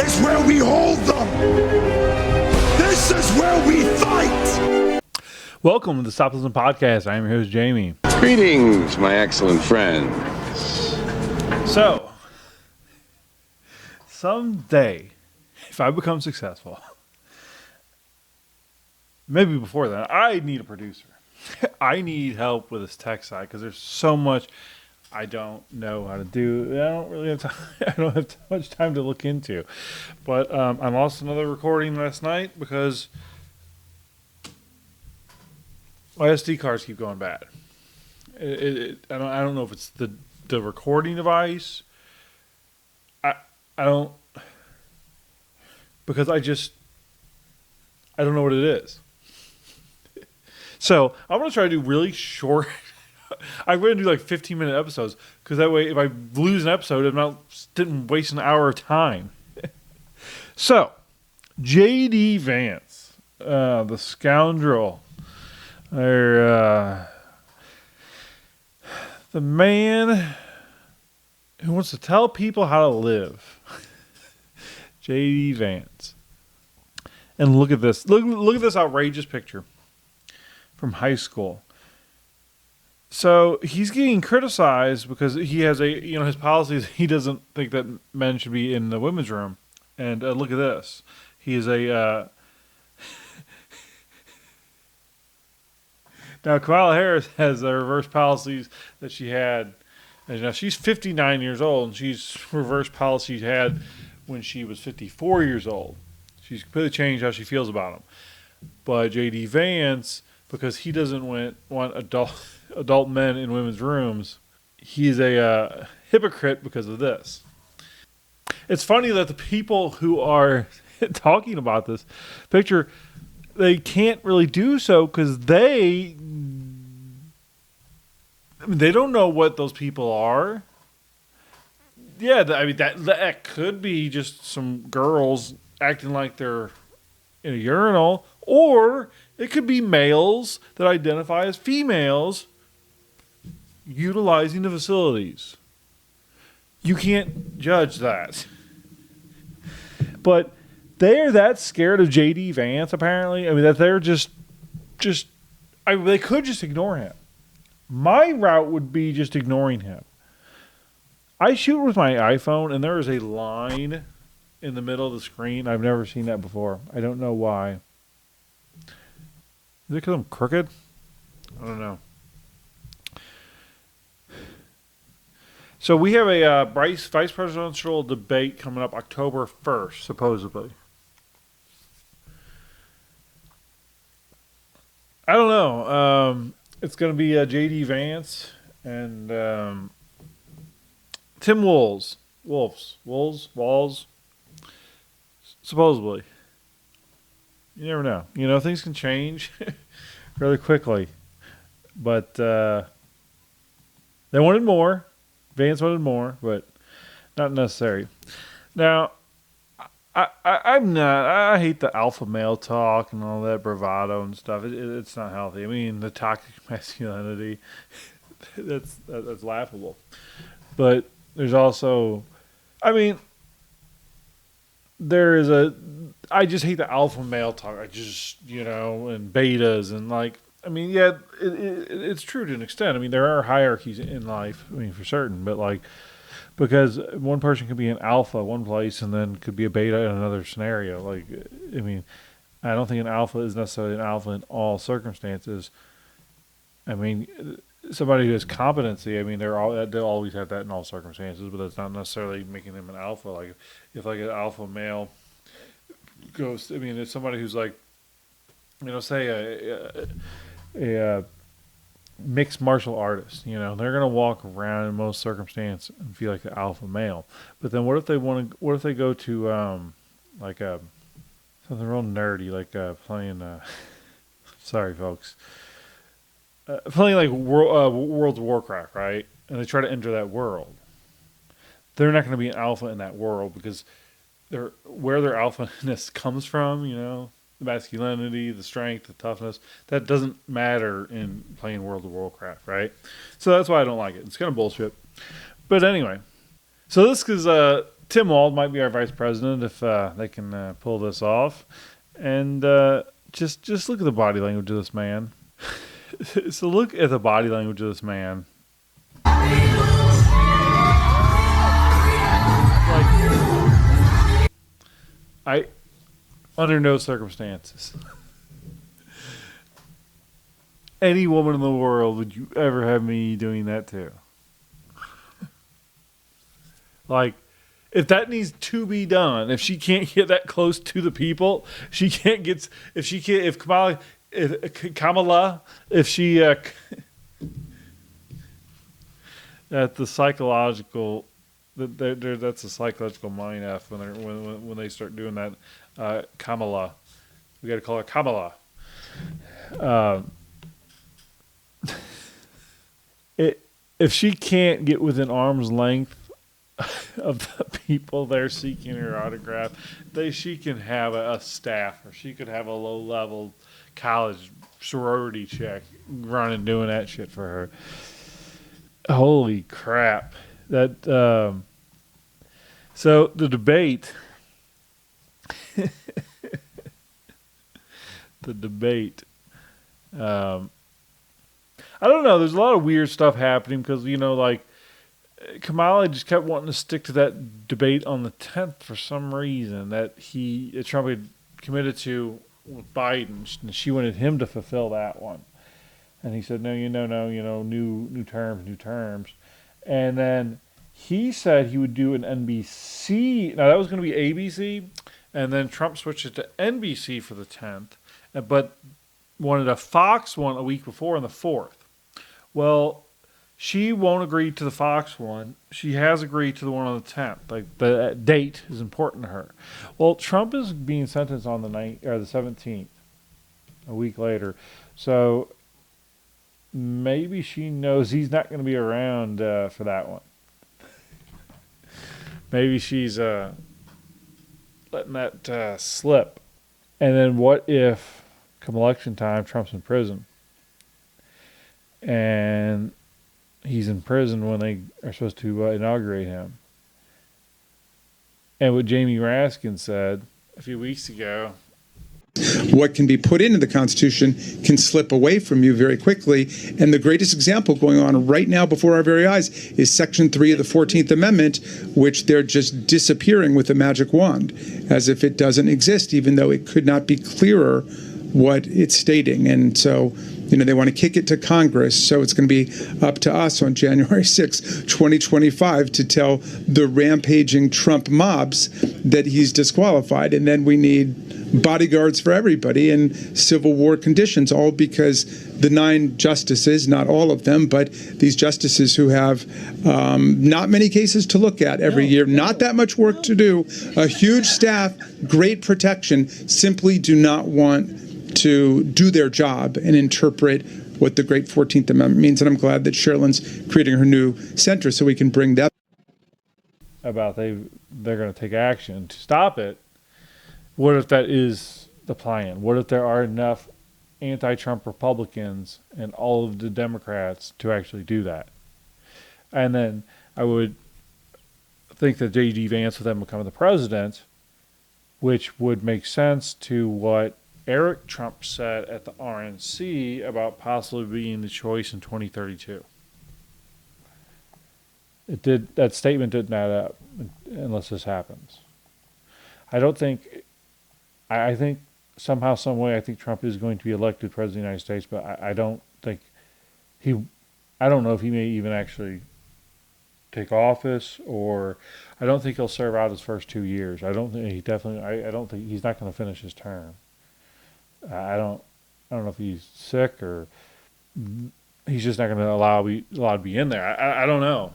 is where we hold them. This is where we fight. Welcome to the Stop Listen Podcast. I am your host, Jamie. Greetings, my excellent friend. So, someday, if I become successful, maybe before that, I need a producer. I need help with this tech side because there's so much I don't know how to do. I don't really have time. I don't have too much time to look into. But I lost another recording last night because my SD cards keep going bad. I don't know if it's the recording device. I don't, because I don't know what it is. So I'm going to try to do really short. I'm going to do like 15-minute episodes because that way if I lose an episode, didn't waste an hour of time. So, JD Vance, the scoundrel, or the man who wants to tell people how to live. JD Vance. And look at this. Look at this outrageous picture from high school. So he's getting criticized because he has his policies. He doesn't think that men should be in the women's room. And look at this. He is now Kamala Harris has the reverse policies that she had. And now she's 59 years old, and she's reversed policies she had when she was 54 years old. She's completely changed how she feels about him. But JD Vance, because he doesn't want adult men in women's rooms, he's a hypocrite because of this. It's funny that the people who are talking about this picture, they can't really do so because they don't know what those people are. Yeah, that could be just some girls acting like they're in a urinal, or it could be males that identify as females utilizing the facilities. You can't judge that. But they're that scared of JD Vance, apparently. I mean, that they're they could just ignore him. My route would be just ignoring him. I shoot with my iPhone, and there is a line in the middle of the screen. I've never seen that before. I don't know why. Is it because I'm crooked? I don't know. So we have a vice presidential debate coming up October 1st, supposedly. I don't know. It's going to be JD Vance and Tim Wolz. Walls. Supposedly. You never know. Things can change really quickly. But they wanted more. Vance wanted more, but not necessary. Now, I hate the alpha male talk and all that bravado and stuff. It's not healthy. I mean, the toxic masculinity, that's laughable. But there's also, I just hate the alpha male talk. And betas and it's true to an extent. I mean, there are hierarchies in life, for certain, but because one person could be an alpha one place and then could be a beta in another scenario. I don't think an alpha is necessarily an alpha in all circumstances. Somebody who has competency, they'll always have that in all circumstances, but that's not necessarily making them an alpha. If an alpha male goes, it's somebody who's say a mixed martial artist, they're going to walk around in most circumstances and feel like the alpha male. But then what if they go to something real nerdy, playing sorry folks, playing World of Warcraft, right? And they try to enter that world. They're not going to be an alpha in that world because where their alphaness comes from, the masculinity, the strength, the toughness, that doesn't matter in playing World of Warcraft, right? So that's why I don't like it. It's kind of bullshit. But anyway, so this is Tim Wolz might be our vice president if they can pull this off. And just look at the body language of this man. So look at the body language of this man. Like, under no circumstances, any woman in the world would you ever have me doing that to. Like, if that needs to be done, if she can't get that close to the people, she can't get. If Kamala, if she, at the psychological, that's a psychological mind F when they start doing that. Kamala, we got to call her Kamala. If she can't get within arm's length of the people there seeking her autograph, she can have a staff, or she could have a low-level college sorority chick running doing that shit for her. Holy crap! That so the debate, I don't know. There's a lot of weird stuff happening because, like, Kamala just kept wanting to stick to that debate on the 10th for some reason that Trump had committed to with Biden, and she wanted him to fulfill that one. And he said, no, new terms. And then he said he would do an NBC. Now, that was going to be ABC, and then Trump switched it to NBC for the 10th, but wanted a Fox one a week before on the 4th. Well, she won't agree to the Fox one. She has agreed to the one on the 10th. Like, the date is important to her. Well, Trump is being sentenced on the 17th, a week later. So maybe she knows he's not going to be around for that one. Maybe she's letting that slip. And then what if, come election time, Trump's in prison? And he's in prison when they are supposed to inaugurate him. And what Jamie Raskin said a few weeks ago, what can be put into the Constitution can slip away from you very quickly. And the greatest example going on right now before our very eyes is Section 3 of the 14th Amendment, which they're just disappearing with a magic wand, as if it doesn't exist, even though it could not be clearer what it's stating. And so, they want to kick it to Congress, so it's going to be up to us on January 6, 2025, to tell the rampaging Trump mobs that he's disqualified. And then we need bodyguards for everybody in civil war conditions, all because the 9 justices, not all of them, but these justices who have not many cases to look at every year, not that much work to do, a huge staff, great protection, simply do not want to do their job and interpret what the great 14th Amendment means. And I'm glad that Sherilyn's creating her new center so we can bring that about they're going to take action to stop it. What if that is the plan? What if there are enough anti-Trump Republicans and all of the Democrats to actually do that? And then I would think that JD Vance would then become the president, which would make sense to what Eric Trump said at the RNC about possibly being the choice in 2032. That statement didn't add up unless this happens. I think somehow, some way, I think Trump is going to be elected president of the United States, but I don't know if he may even actually take office, or I don't think he'll serve out his first 2 years. I don't think he's not going to finish his term. I don't know if he's sick or he's just not going to allow to be in there. I don't know.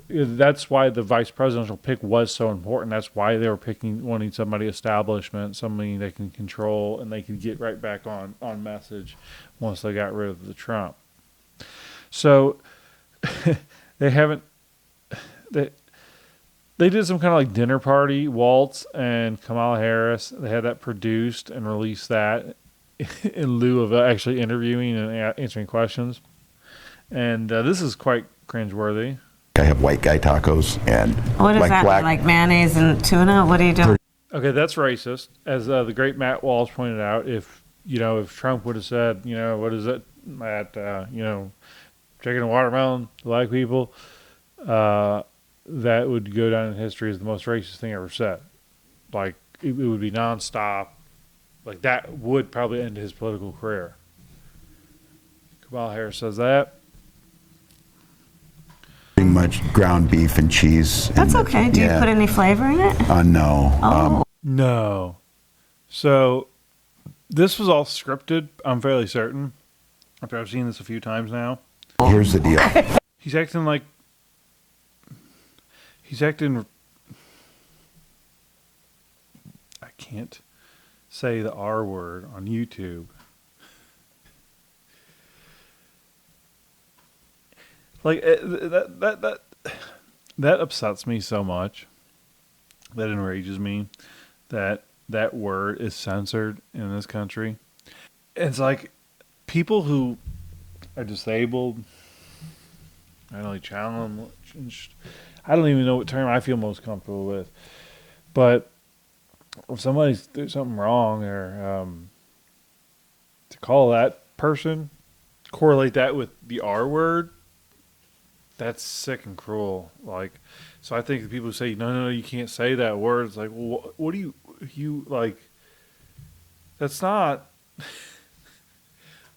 That's why the vice presidential pick was so important. That's why they were wanting somebody establishment, somebody they can control, and they can get right back on message once they got rid of the Trump. So they haven't. They did some kind of like dinner party, Waltz and Kamala Harris. They had that produced and released that in lieu of actually interviewing and answering questions. And this is quite cringeworthy. I have white guy tacos and What is like that? black. Like mayonnaise and tuna? What are you doing? Okay, that's racist. As the great Matt Walsh pointed out, if Trump would have said, what is it, Matt, chicken and watermelon to black people, that would go down in history as the most racist thing ever said. Like, it would be nonstop. Like, that would probably end his political career. Kamala Harris says that. Pretty much ground beef and cheese. That's okay. Do you put any flavor in it? No. Oh. No. So, this was all scripted, I'm fairly certain. After I've seen this a few times now. Here's the deal. He's acting. I can't say the R word on YouTube. Like that upsets me so much. That enrages me. That word is censored in this country. It's like people who are disabled. I don't challenge. I don't even know what term I feel most comfortable with. But if somebody's doing something wrong, or to call that person, correlate that with the R word, that's sick and cruel. Like, so I think the people who say, no, you can't say that word. It's like, well, what do you like? That's not.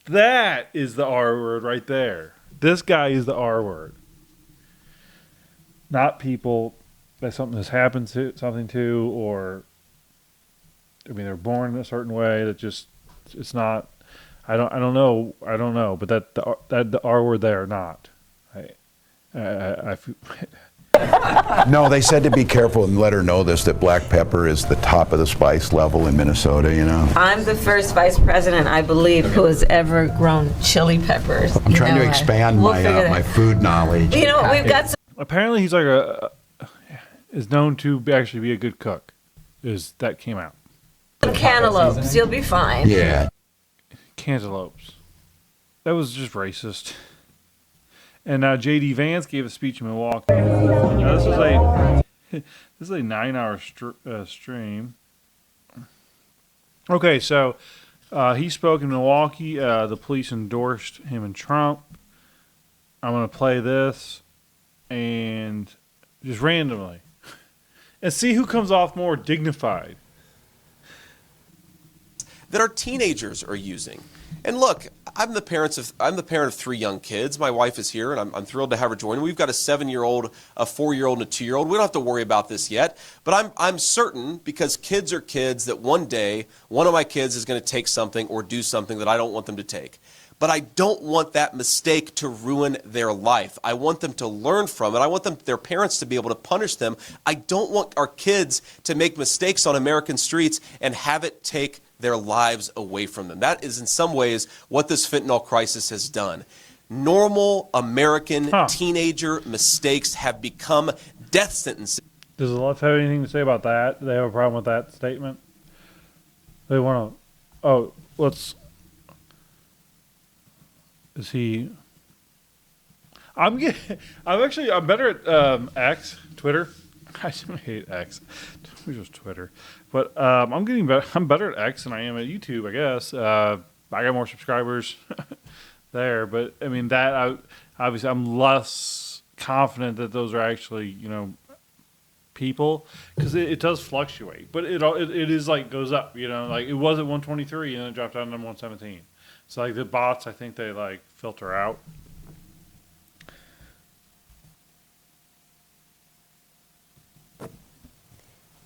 That is the R word right there. This guy is the R word. Not people that something has happened to, or they're born in a certain way that just it's not. I don't know, but that the R word they are not. I No, they said to be careful and let her know this, that black pepper is the top of the spice level in Minnesota, I'm the first vice president, I believe, who has ever grown chili peppers. I'm trying to expand my food knowledge. We've got some. Apparently he's like is known to actually be a good cook. That came out. Cantaloupes, you'll be fine. Yeah. Cantaloupes. That was just racist. And now JD Vance gave a speech in Milwaukee. Now this is a 9-hour stream. Okay, so he spoke in Milwaukee. The police endorsed him and Trump. I'm going to play this and just randomly and see who comes off more dignified. That our teenagers are using. And look, I'm the parent of 3 young kids. My wife is here, and I'm thrilled to have her join. We've got a 7-year-old, a 4-year-old, and a 2-year-old. We don't have to worry about this yet. But I'm certain, because kids are kids, that one day one of my kids is going to take something or do something that I don't want them to take. But I don't want that mistake to ruin their life. I want them to learn from it. I want their parents to be able to punish them. I don't want our kids to make mistakes on American streets and have it take their lives away from them. That is in some ways what this fentanyl crisis has done. Normal American teenager mistakes have become death sentences. Does the left have anything to say about that? Do they have a problem with that statement? They want to. Oh, let's. Is he? I'm better at X, Twitter. I hate X. It's just Twitter. But I'm getting better. I'm better at X than I am at YouTube, I guess. I got more subscribers there, but I mean obviously I'm less confident that those are actually people, because it does fluctuate, but it is like goes up. Like it was at 123 and then it dropped down to 117. So like the bots, I think they like filter out.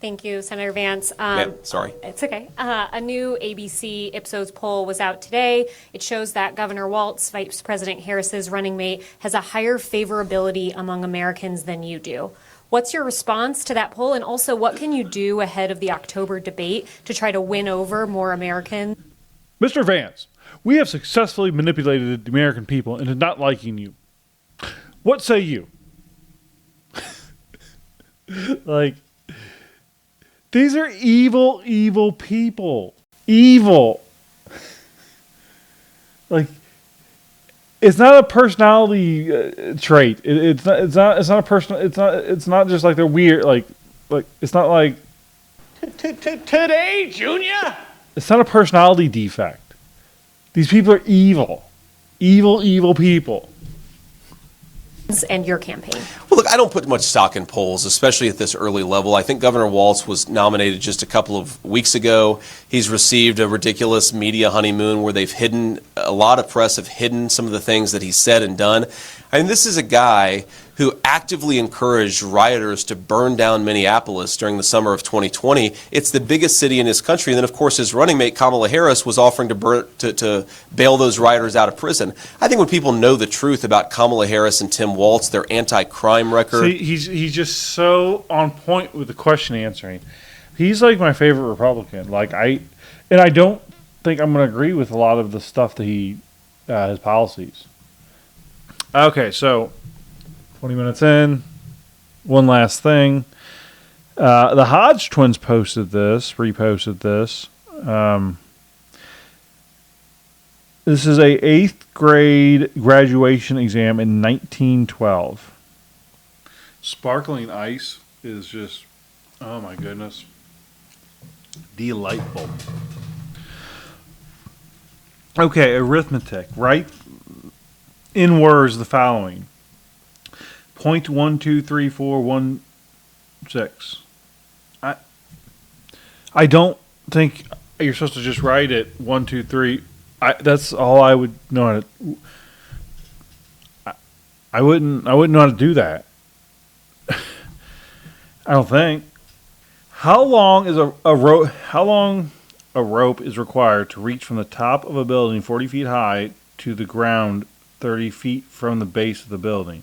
Thank you, Senator Vance. Sorry. It's okay. A new ABC Ipsos poll was out today. It shows that Governor Walz, Vice President Harris's running mate, has a higher favorability among Americans than you do. What's your response to that poll? And also, what can you do ahead of the October debate to try to win over more Americans? Mr. Vance, we have successfully manipulated the American people into not liking you. What say you? Like, these are evil, evil people. Evil. Like, It's not a personality trait. It's not a personal. It's not just like they're weird. Like it's not like today, Junior. It's not a personality defect. These people are evil, evil people. And your campaign. Well, look, I don't put much stock in polls, especially at this early level. I think Governor Walz was nominated just a couple of weeks ago. He's received a ridiculous media honeymoon where a lot of press have hidden some of the things that he said and done. I mean, this is a guy who actively encouraged rioters to burn down Minneapolis during the summer of 2020. It's the biggest city in his country. And then, of course, his running mate, Kamala Harris, was offering to bail those rioters out of prison. I think when people know the truth about Kamala Harris and Tim Wolz, their anti-crime record. See, he's just so on point with the question answering. He's like my favorite Republican. I don't think I'm going to agree with a lot of the stuff that his policies. Okay, so 20 minutes in, one last thing. The Hodge twins reposted this. This is a 8th grade graduation exam in 1912. Sparkling ice is just, oh my goodness, delightful. Okay, arithmetic, right? In words, the following: 0.123416. I don't think you're supposed to just write it 1, 2, 3. That's all I would know how to. I wouldn't know how to do that. I don't think. How long is a rope? How long a rope is required to reach from the top of a building 40 feet high to the ground 30 feet from the base of the building?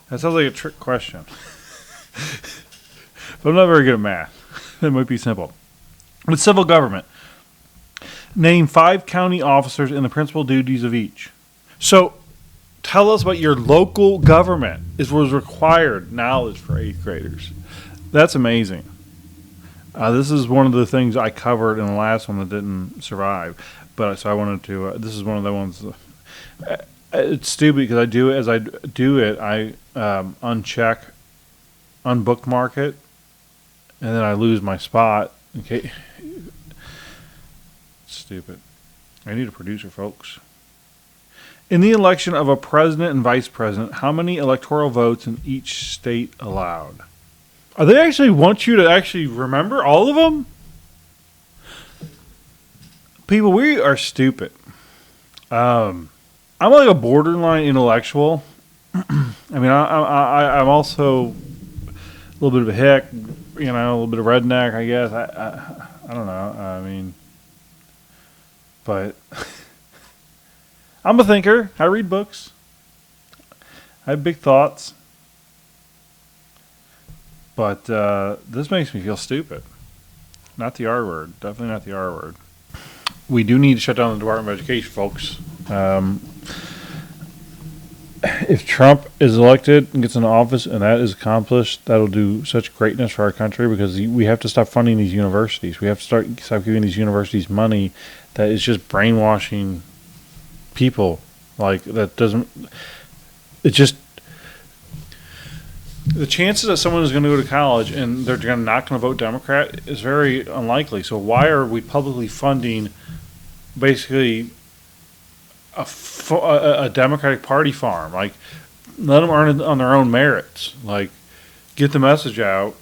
That sounds like a trick question. But I'm not very good at math. It might be simple. With civil government, name 5 county officers and the principal duties of each. So, tell us what your local government was required knowledge for 8th graders. That's amazing. This is one of the things I covered in the last one that didn't survive. But so I wanted to. This is one of the ones. It's stupid because I do it as I do it. I unbookmark it, and then I lose my spot. Okay, stupid. I need a producer, folks. In the election of a president and vice president, how many electoral votes in each state allowed? Are they actually want you to actually remember all of them? People, we are stupid. I'm like a borderline intellectual. I mean, I'm also a little bit of a hick, a little bit of redneck, I guess. I don't know. I mean, but I'm a thinker. I read books. I have big thoughts. But this makes me feel stupid. Not the R word. Definitely not the R word. We do need to shut down the Department of Education, folks. If Trump is elected and gets into office and that is accomplished, that'll do such greatness for our country because we have to stop funding these universities. We have to stop giving these universities money that is just brainwashing people. That doesn't... It just... The chances that someone is going to go to college and they're not going to vote Democrat is very unlikely. So why are we publicly funding basically a Democratic Party farm? Let them earn it on their own merits. Get the message out,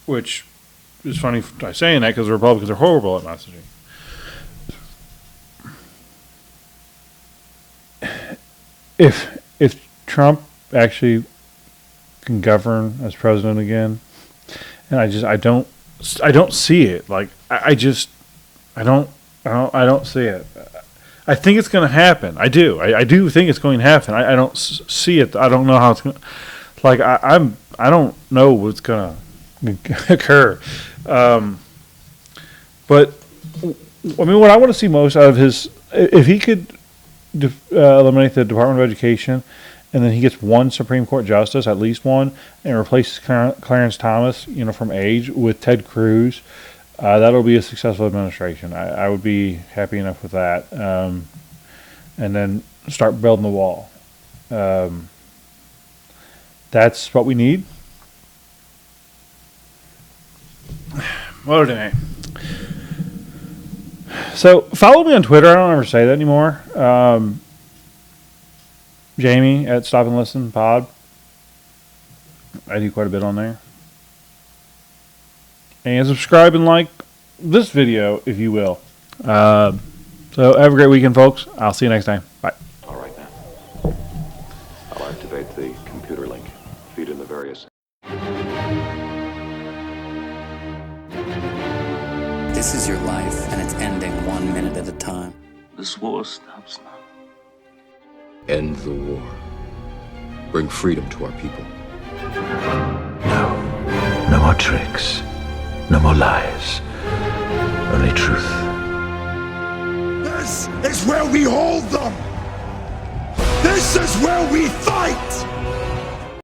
which is funny by saying that because the Republicans are horrible at messaging. If Trump actually can govern as president again, and I don't see it. I don't see it. I think it's going to happen. I do. I do think it's going to happen. I don't see it. I don't know how it's going. I don't know what's going to occur. But I mean, what I want to see most out of his, if he could eliminate the Department of Education. And then he gets one Supreme Court justice, at least one, and replaces Clarence Thomas, from age, with Ted Cruz. That'll be a successful administration. I would be happy enough with that. And then start building the wall. That's what we need. What a So follow me on Twitter. I don't ever say that anymore. Jamie at Stop and Listen Pod. I do quite a bit on there. And subscribe and like this video if you will. So have a great weekend, folks. I'll see you next time. Bye. All right then. I'll activate the computer link. Feed in the various. This is your life, and it's ending 1 minute at a time. This war stops now. End the war. Bring freedom to our people. No. No more tricks. No more lies. Only truth. This is where we hold them. This is where we fight.